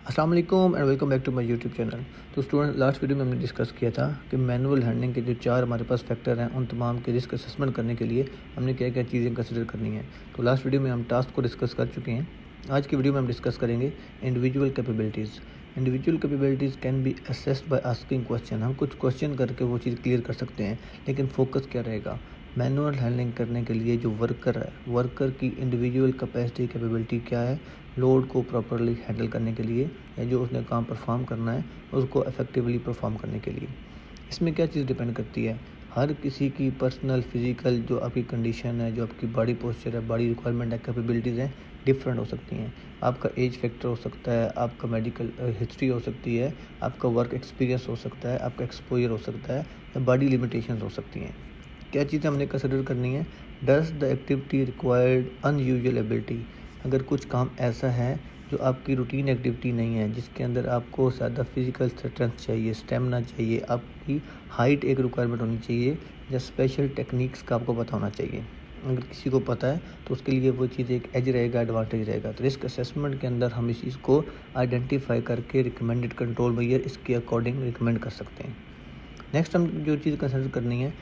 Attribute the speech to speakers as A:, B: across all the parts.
A: अस्सलाम वालेकुम and welcome back to my YouTube channel. तो स्टूडेंट, लास्ट वीडियो में हमने डिस्कस किया था कि मैनुअल हैंडलिंग के जो 4 हमारे पास फैक्टर हैं, उन तमाम के रिस्क असेसमेंट करने के लिए हमने क्या क्या चीज़ें कंसिडर करनी है। तो लास्ट वीडियो में हम टास्क को डिस्कस कर चुके हैं। आज की वीडियो में हम डिस्कस करेंगे individual capabilities. Individual capabilities can be assessed by asking question. हम कुछ क्वेश्चन करके वो चीज़ क्लियर कर सकते हैं, लेकिन फोकस क्या रहेगा? मैनुअल हैंडलिंग करने के लिए जो वर्कर है, वर्कर की इंडिविजुअल कैपेसिटी कैपेबिलिटी क्या है लोड को प्रॉपरली हैंडल करने के लिए, या जो उसने काम परफॉर्म करना है उसको इफ़ेक्टिवली परफॉर्म करने के लिए। इसमें क्या चीज़ डिपेंड करती है? हर किसी की पर्सनल फिज़िकल जो आपकी कंडीशन है, जो आपकी बॉडी पोस्चर है, बॉडी रिक्वायरमेंट है, कैपेबिलिटीज़ हैं, डिफरेंट हो सकती हैं। आपका एज फैक्टर हो सकता है, आपका मेडिकल हिस्ट्री हो सकती है, आपका वर्क एक्सपीरियंस हो सकता है, आपका एक्सपोजर हो सकता है, या बॉडी लिमिटेशंस हो सकती हैं। क्या चीज़ें हमने कंसिडर करनी है? Does the activity required unusual ability. अगर कुछ काम ऐसा है जो आपकी रूटीन एक्टिविटी नहीं है, जिसके अंदर आपको ज़्यादा फिजिकल स्ट्रेंथ चाहिए, स्टेमिना चाहिए, आपकी हाइट एक रिक्वायरमेंट होनी चाहिए, या स्पेशल टेक्निक्स का आपको पता होना चाहिए। अगर किसी को पता है तो उसके लिए वो चीज़ एक एज रहेगा, एडवांटेज रहेगा। तो रिस्क असेसमेंट के अंदर हम इस चीज़ को आइडेंटिफाई करके रिकमेंडेड कंट्रोल मेजर इसके अकॉर्डिंग रिकमेंड कर सकते हैं। नेक्स्ट हम जो चीज़ कंसिडर करनी है,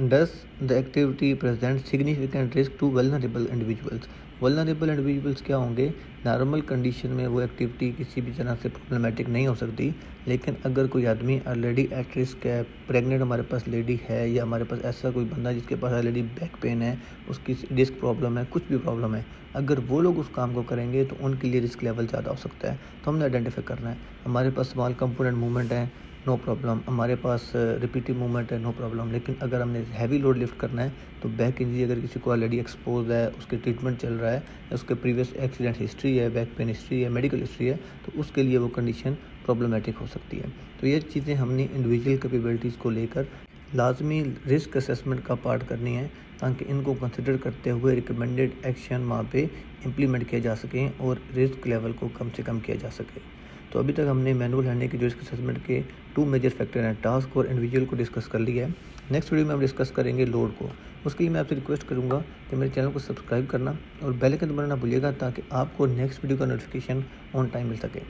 A: does the activity present significant risk to vulnerable individuals. Vulnerable individuals क्या होंगे? नॉर्मल कंडीशन में वो एक्टिविटी किसी भी तरह से प्रॉब्लमेटिक नहीं हो सकती, लेकिन अगर कोई आदमी ऑलरेडी एट रिस्क है, प्रेग्नेंट हमारे पास लेडी है, या हमारे पास ऐसा कोई बंदा जिसके पास ऑलरेडी बैक पेन है, उसकी डिस्क प्रॉब्लम है, कुछ भी प्रॉब्लम है, अगर वो लोग उस काम को करेंगे तो उनके लिए रिस्क लेवल ज़्यादा हो सकता है। तो हमने आइडेंटिफाई करना है। हमारे पास स्मॉल कंपोनेंट मूवमेंट है, नो प्रॉब्लम। हमारे पास रिपीटिव मूवमेंट है, नो प्रॉब्लम। लेकिन अगर हमने हैवी लोड लिफ्ट करना है तो बैक इंजरी अगर किसी को ऑलरेडी एक्सपोज है, उसके ट्रीटमेंट चल रहा है, या उसके प्रीवियस एक्सीडेंट हिस्ट्री है, बैक पेन हिस्ट्री है, मेडिकल हिस्ट्री है, तो उसके लिए वो कंडीशन प्रॉब्लमेटिक हो सकती है। तो ये चीज़ें हमने इंडिविजुअल कैपेबिलिटीज़ को लेकर लाजमी रिस्क असेसमेंट का पार्ट करनी है, ताकि इनको कंसिडर करते हुए रिकमेंडेड एक्शन वहाँ पे इम्प्लीमेंट किए जा सकें और रिस्क लेवल को कम से कम किया जा सके। तो अभी तक हमने मैनुअल हैंडलिंग के जो रिस्क असेसमेंट के 2 मेजर फैक्टर हैं, टास्क और इंडिविजुअल, को डिस्कस कर लिया है। नेक्स्ट वीडियो में हम डिस्कस करेंगे लोड को। उसके लिए मैं आपसे रिक्वेस्ट करूंगा कि मेरे चैनल को सब्सक्राइब करना और बेल आइकन दबाना ना भूलिएगा, ताकि आपको नेक्स्ट वीडियो का नोटिफिकेशन ऑन टाइम मिल सके।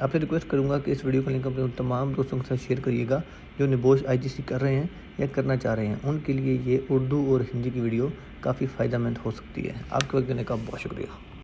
A: आपसे रिक्वेस्ट करूंगा कि इस वीडियो का लिंक अपने तमाम दोस्तों के साथ शेयर करिएगा जो निबोश IGC कर रहे हैं या करना चाह रहे हैं। उनके लिए ये उर्दू और हिंदी की वीडियो काफ़ी फ़ायदेमंद हो सकती है। आपके वक्त देने का बहुत शुक्रिया।